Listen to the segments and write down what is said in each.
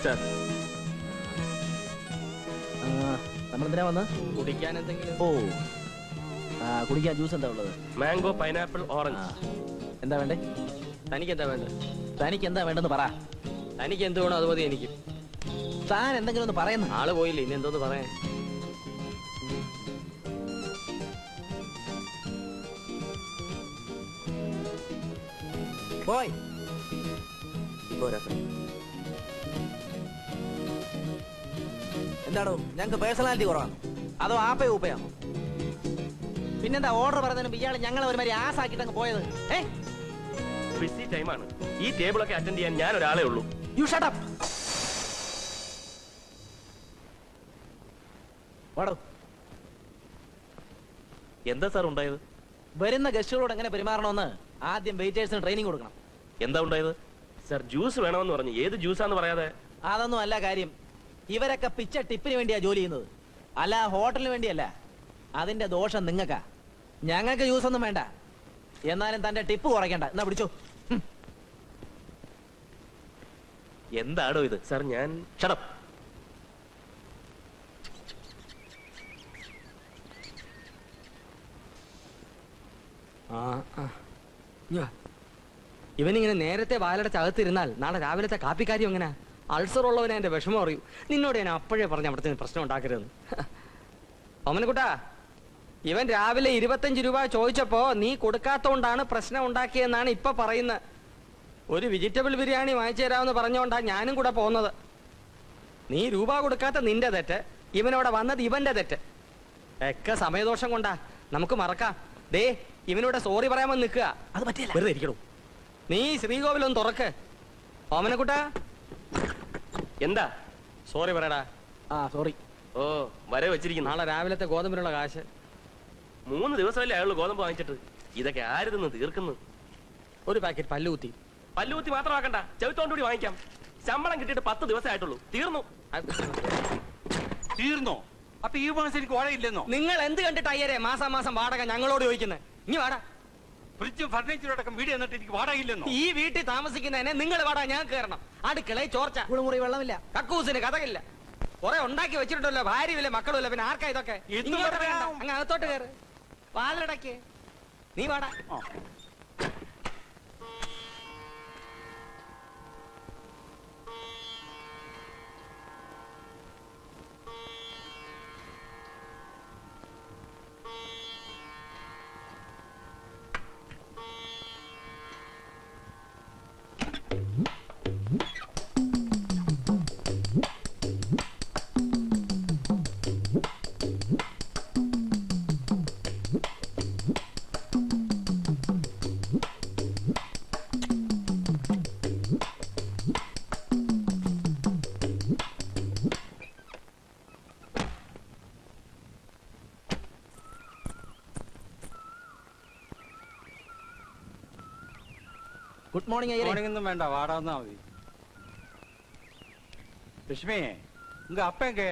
Sir. നമ്മളെന്തിനാ വന്ന്? കുടിക്കാൻ എന്തെങ്കിലും? ഓ, കുടിക്കാൻ ജ്യൂസ് എന്താ ഉള്ളത്? Mango, pineapple, orange. എന്താ വേണ്ടേ? തനിക്ക് എന്താ വേണ്ടത്? തനിക്ക് എന്താ വേണ്ടെന്ന് പറ. തനിക്ക് എന്ത് വേണോ അത് മതി എനിക്ക്. താൻ എന്തെങ്കിലും ഒന്ന് പറയുന്നു. ആള് പോയില്ലേ, ഇനി എന്തോന്ന് പറയാൻ? പോയ്. എന്താണോ ഞങ്ങൾക്ക് പേഴ്സണാലിറ്റി കുറവാണ്, അതോ ആപ്പയോ ഊപ്പയാണോ? പിന്നെന്താ ഓർഡർ പറയുന്നതിന് ഇയാൾ ഞങ്ങളെ ഒരുമാതിരി ആസാക്കിട്ടങ്ങ് പോയത്? ബിസി ടൈമാണ്. ഈ ടേബിളൊക്കെ അറ്റൻഡ് ചെയ്യാൻ ഞാൻ ഒരാളെ ഉള്ളൂ. You shut up. എന്താ സാർ ഉണ്ടായത്? വരുന്ന ഗസ്റ്റുകളോട് എങ്ങനെ പെരുമാറണമെന്ന് ആദ്യം വെയിറ്റേഴ്സിന് ട്രെയിനിങ് കൊടുക്കണം. എന്താ ഉണ്ടായത്? സാർ ജ്യൂസ് വേണമെന്ന് പറഞ്ഞു. ഏത് ജ്യൂസാന്ന് പറയാതെ? അതൊന്നും അല്ല കാര്യം. ഇവരൊക്കെ പിച്ച ടിപ്പിന് വേണ്ടിയാ ജോലി ചെയ്യുന്നത്, അല്ല ഹോട്ടലിന് വേണ്ടിയല്ല. അതിന്റെ ദോഷം നിങ്ങൾക്കാ. ഞങ്ങൾക്ക് ജ്യൂസ് ഒന്നും വേണ്ട, എന്നാലും തന്റെ ടിപ്പ് കുറയ്ക്കണ്ട. എന്നാ പിടിച്ചോ. എന്താടോ ഇത്? സാർ ഞാൻ ഷടപ്പ്. ഇവനിങ്ങനെ നേരത്തെ വാലടച്ചകത്തിരുന്നാൽ നാളെ രാവിലത്തെ കാപ്പിക്കാര്യം എങ്ങനെ? അൾസർ ഉള്ളവനെ എന്റെ വിഷമം അറിയൂ. നിന്നോട് ഞാൻ അപ്പോഴേ പറഞ്ഞ അവിടുത്തെ പ്രശ്നം ഉണ്ടാക്കരുതെന്ന്. ഓമനക്കുട്ടാ, ഇവൻ രാവിലെ 25 രൂപ ചോദിച്ചപ്പോ നീ കൊടുക്കാത്തോണ്ടാണ് പ്രശ്നം ഉണ്ടാക്കിയെന്നാണ് ഇപ്പൊ പറയുന്നത്. ഒരു വെജിറ്റബിൾ ബിരിയാണി വാങ്ങിച്ചു തരാമെന്ന് പറഞ്ഞോണ്ടാ ഞാനും കൂടെ പോകുന്നത്. നീ രൂപ കൊടുക്കാത്ത നിന്റെ തെറ്റ്, ഇവനവിടെ വന്നത് ഇവന്റെ തെറ്റ്. ഒക്കെ സമയദോഷം കൊണ്ടാ, നമുക്ക് മറക്കാം. ദേ ഇവനോട് സോറി പറയാമെന്ന് നിൽക്കുക. അത് പറ്റില്ല, വെറുതെ ഇരിക്കണു. നീ ശ്രീകോവിലൊന്ന് തുറക്ക്. ഓമനക്കുട്ടാ, എന്താ? സോറി പറയടാ. സോറി. ഓ, വരെ വെച്ചിരിക്കുന്നു. നാളെ രാവിലത്തെ ഗോതമ്പിനുള്ള കാശ്. 3 ദിവസമല്ലേ അയാള് ഗോതമ്പ് വാങ്ങിച്ചിട്ട്. ഇതൊക്കെ ആര് തിന്ന് തീർക്കുന്നു? ഒരു പാക്കറ്റ് പല്ലുകുത്തി. പല്ലുകുത്തി മാത്രമാക്കണ്ട, ചെവിത്തോണ്ടുകൂടി വാങ്ങിക്കാം. ശമ്പളം കിട്ടിയിട്ട് 10 ദിവസമേ ആയിട്ടുള്ളൂ. തീർന്നു. തീർന്നോ? അപ്പൊ ഈ മാസം എനിക്ക് വാടകയില്ലെന്നോ? നിങ്ങൾ എന്ത് കണ്ടിട്ട് അയ്യരെ മാസം മാസം വാടക ഞങ്ങളോട് ചോദിക്കുന്നത്? ഇനി വാടാ. ഫ്രിഡ്ജും ഫർണിച്ചറും അടക്കം വീട് എന്നിട്ട് എനിക്ക് വാടകയില്ലെന്നോ? ഈ വീട്ടിൽ താമസിക്കുന്നതിനെ നിങ്ങൾ വാടാ, ഞാൻ കയറണം. അടുക്കളയിൽ ചോർച്ച, കുളിമുറി വെള്ളമില്ല, കക്കൂസിന് കഥകില്ല. കുറെ ഉണ്ടാക്കി വെച്ചിട്ടുണ്ടല്ലോ, ഭാര്യയില്ല മക്കളുമില്ല, പിന്നെ ആർക്കാ ഇതൊക്കെ? ഇങ്ങോട്ട് വേണ്ട, അങ്ങ് അകത്തോട്ട് കയറ്. വാതിലടക്ക്. നീ വാടാ. Good morning. മോർണിംഗ് ഒന്നും വേണ്ട, വാടാന്നാ മതി. லட்சுமி, உங்க அப்பா எங்க?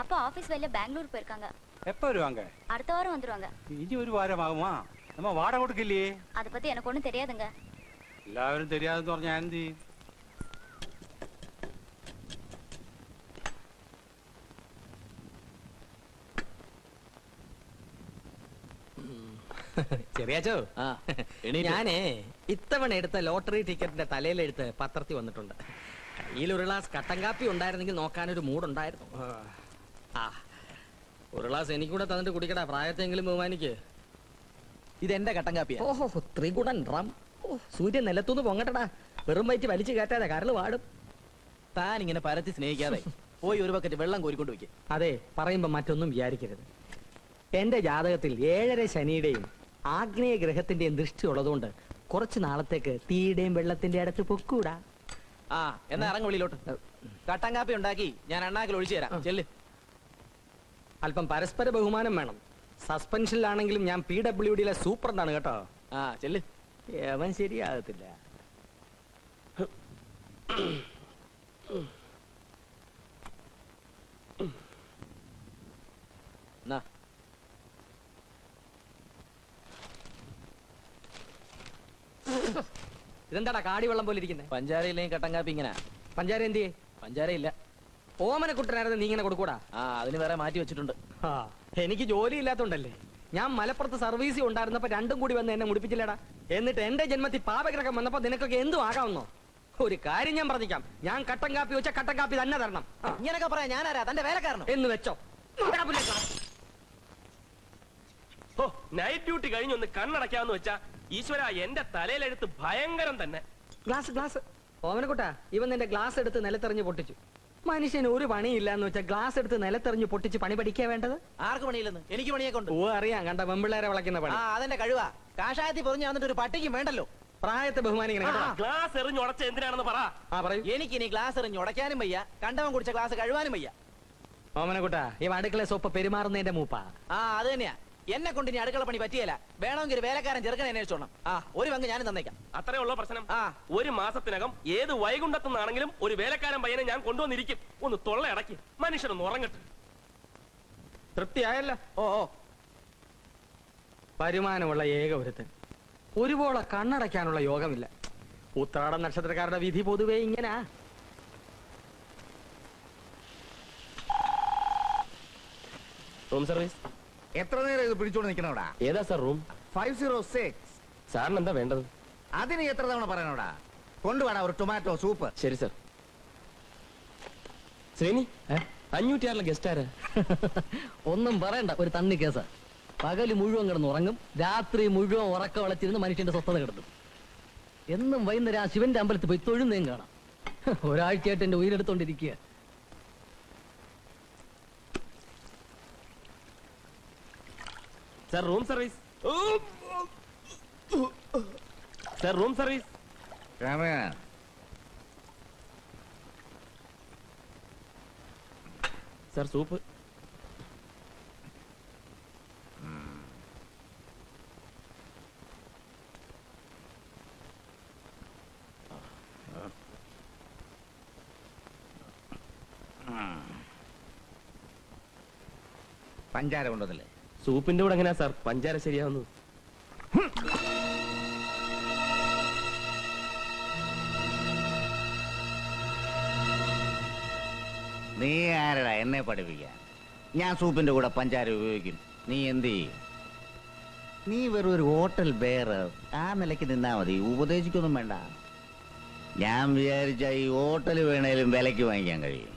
அப்பா ஆபீஸ் வேலையில பெங்களூர் போயிருக்காங்க. எப்ப வருவாங்க? அடுத்த வாரம் வந்துருவாங்க. இனி ஒரு வாரம் ஆகுமா? நம்ம வாடகை கொடுக்கலையே. அத பத்தி எனக்கு ஒண்ணும் தெரியாதுங்க. எல்லாரும் தெரியாதுன்னு പറഞ്ഞാ എന്ത്? ചെറിയാച്ചോ, ഞാനേ ഇത്തവണ എടുത്ത ലോട്ടറി ടിക്കറ്റിന്റെ തലയിലെടുത്ത് പത്രത്തിൽ വന്നിട്ടുണ്ട്. കയ്യിൽ ഒരു ഗ്ലാസ് കട്ടൻ കാപ്പി ഉണ്ടായിരുന്നെങ്കിൽ നോക്കാനൊരു മൂടുണ്ടായിരുന്നു. ഒരു ഗ്ലാസ് എനിക്കൂടെ തന്നിട്ട് കുടിക്കടാ, പ്രായത്തെങ്കിലും ബഹുമാനിക്ക്. ഇതെന്റെ കട്ടൻ കാപ്പിയാ. ഓഹോ, ത്രികുടൻ റം. സൂര്യൻ നിലത്തുനിന്ന് പൊങ്ങട്ടടാ, വെറും വയറ്റ് വലിച്ചു കയറ്റാതെ കരള് വാടും. താൻ ഇങ്ങനെ പരത്തി സ്നേഹിക്കാതെ പോയി ഒരു ബക്കറ്റ് വെള്ളം കോരിക്കൊണ്ട് വെക്കും. അതെ, പറയുമ്പോ മറ്റൊന്നും വിചാരിക്കരുത്. എന്റെ ജാതകത്തിൽ 7.5 ശനിയുടെയും ആഗ്നേയ ഗ്രഹത്തിന്റെയും ദൃഷ്ടി ഉള്ളതുകൊണ്ട് കുറച്ചു നാളത്തേക്ക് തീയുടെയും വെള്ളത്തിന്റെ അടുത്ത് പൊക്കൂടാ. എന്നാ ഇറങ്ങ വെളിയിലോട്ട്. കട്ടൻ കാപ്പി ഉണ്ടാക്കി ഞാൻ അണ്ണാക്കിൽ ഒഴിച്ചു തരാം. ചെല്ല്. അല്പം പരസ്പര ബഹുമാനം വേണം. സസ്പെൻഷനിലാണെങ്കിലും ഞാൻ PWDയിലെ സൂപ്രണ്ടാണ് കേട്ടോ. ചെല്ല്. അവൻ ശരിയാകത്തില്ല. ഇതെന്താടാ കാടി വെള്ളം പോലെ ഇരിക്കുന്നത്? പഞ്ചാരയിലെയും കട്ടൻ കാപ്പി ഇങ്ങനെ. പഞ്ചാര എന്തിയെ? പഞ്ചാര ഇല്ല. ഓമനക്കുട്ടനായിരുന്നു നീ ഇങ്ങനെ കൊടുക്കൂടാ. ആ അതിന് വേറെ മാറ്റി വെച്ചിട്ടുണ്ട്. ആ, എനിക്ക് ജോലി ഇല്ലാത്തോണ്ടല്ലേ. ഞാൻ മലപ്പുറത്ത് സർവീസിൽ ഉണ്ടായിരുന്നപ്പോ രണ്ടും കൂടി വന്ന് എന്നെ മുടിപ്പിച്ചില്ലടാ. എന്നിട്ട് എന്റെ ജന്മത്തിൽ പാപഗ്രഹം വന്നപ്പോ നിനക്കൊക്കെ എന്തും ആകാമെന്നോ? ഒരു കാര്യം ഞാൻ പറഞ്ഞിക്കാം, ഞാൻ കട്ടൻ കാപ്പി വെച്ച കട്ടൻ കാപ്പി തന്നെ തരണം. ഇങ്ങനൊക്കെ പറയാം ഞാനാരാ? തന്റെ വേലക്കാരനോ? എന്ന് വെച്ചോ. ഓ, നൈറ്റ് ഡ്യൂട്ടി കഴിഞ്ഞൊന്ന് കണ്ണടക്കാന്ന് വെച്ചാ ഈശ്വര, എന്റെ തലയിലെടുത്ത് ഭയങ്കരം തന്നെ. ഗ്ലാസ് ഓമനക്കുട്ടാ, ഇവൻ നിന്റെ ഗ്ലാസ് എടുത്ത് നിലത്തെറിഞ്ഞ് പൊട്ടിച്ചു. മനുഷ്യന് ഒരു പണിയില്ല എന്ന് വെച്ചാൽ ഗ്ലാസ് എടുത്ത് നിലത്തെറിഞ്ഞ് പൊട്ടിച്ച് പണി പഠിക്കാ വേണ്ടത്? ആർക്ക് പണിയില്ലെന്ന്? എനിക്ക് പണിയൊക്കെ ഉണ്ട്. ഓ അറിയാം, കണ്ട വെമ്പിള്ളേരെ വിളക്കുന്ന പണി. ആ അതെന്റെ കഴിവാ. കാഷായത്തിൽ പൊറിഞ്ഞ് വന്നിട്ട് ഒരു പട്ടിക്കും വേണ്ടല്ലോ. പ്രായത്തെ ബഹുമാനിക്കണം കേട്ടോ. ഗ്ലാസ് എറിഞ്ഞ് ഉടച്ച എന്തിനാണെന്ന് പറ. ആ പറയൂ. എനിക്കിനി ഗ്ലാസ് എറിഞ്ഞ് ഉടയ്ക്കാനും വയ്യ, കണ്ടവൻ കുടിച്ച ഗ്ലാസ് കഴുവാനും വയ്യ. ഓമനക്കുട്ടാ, ഇവ അടുക്കള സോപ്പ് പെരുമാറുന്നതിന്റെ മൂപ്പാ. ആ അത് തന്നെയാ. എന്നെ കൊണ്ട് ഇനി അടുക്കള പണി പറ്റിയല്ല. വേണമെങ്കിൽ ഒരു വേലക്കാരൻ ചെറുക്കനെ അന്വേഷിച്ചോണം. ആ ഒരു പങ്ക് ഞാനും തന്നേക്കാം. അത്രേ ഉള്ള പ്രശ്നം. ആ. ഒരു മാസത്തിനകം ഏത് വൈകുണ്ഠത്തുനിന്നാണെങ്കിലും ഒരു വേലക്കാരൻ പയ്യനെ ഞാൻ കൊണ്ടുവന്നിരിക്കും. ഒന്ന് തൊള്ള അടക്കി മനുഷ്യനൊന്ന് ഉറങ്ങട്ടെ. തൃപ്തിയായല്ലോ. ഓ ഓ വരുമാനമുള്ള ഏക ഒരുത്തൻ. ഒരുപോലെ കണ്ണടയ്ക്കാനുള്ള യോഗമില്ല. ഉത്രാട നക്ഷത്രക്കാരുടെ വിധി പൊതുവേ ഇങ്ങനാ. Room service. എത്ര നേരം ഇത് പിടിച്ചോണ്ട് നിൽക്കണോടാ? ഏതാ സാർ റൂം? 506. സാറിന് എന്താ വേണ്ടത്? അതിന് എത്ര തവണ പറയണോടാ? കൊണ്ടുപോടാ ഒരു ടൊമാറ്റോ സൂപ്പ്. ശരി സാർ. ശ്രീനി, 506 ഗസ്റ്റ് ആരാ? ഒന്നും പറയണ്ട, ഒരു തണ്ണി കേസാ. പകല് മുഴുവൻ കിടന്ന് ഉറങ്ങും, രാത്രി മുഴുവൻ ഉറക്ക വളച്ചിരുന്ന് മനുഷ്യന്റെ സ്വസ്ഥത കിടത്തും. എന്നും വൈകുന്നേരം ആ ശിവന്റെ അമ്പലത്തിൽ പോയി തൊഴുന്നേം കാണാം. ഒരാഴ്ചയായിട്ട് എന്റെ ഉയരെടുത്തോണ്ടിരിക്കുക. Sir room service. Sir room service. Sir soup. പഞ്ചാര കൊണ്ടുവന്നില്ലേ? സൂപ്പിന്റെ കൂടെ എങ്ങനെയാ സാർ പഞ്ചാര ശരിയാവുന്നു? നീ ആരടാ എന്നെ പഠിപ്പിക്കാൻ? ഞാൻ സൂപ്പിന്റെ കൂടെ പഞ്ചാര ഉപയോഗിക്കും. നീ എന്ത് ചെയ്യും? നീ വെറും ഒരു ഹോട്ടൽ ബെയർ. ആ നിലയ്ക്ക് നിന്നാ മതി, ഉപദേശിക്കൊന്നും വേണ്ട. ഞാൻ വിചാരിച്ച ഈ ഹോട്ടൽ വേണേലും വിലയ്ക്ക് വാങ്ങിക്കാൻ കഴിയും.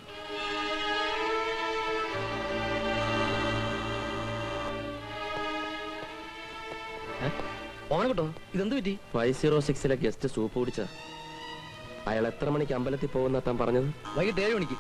ഓമനക്കുട്ടോ, ഇതെന്ത് പറ്റി? 506 ഗസ്റ്റ് സൂപ്പ് കുടിച്ച. അയാൾ എത്ര മണിക്ക് അമ്പലത്തിൽ പോകുന്ന താൻ പറഞ്ഞത്? വൈകിട്ട് 7 മണിക്ക്.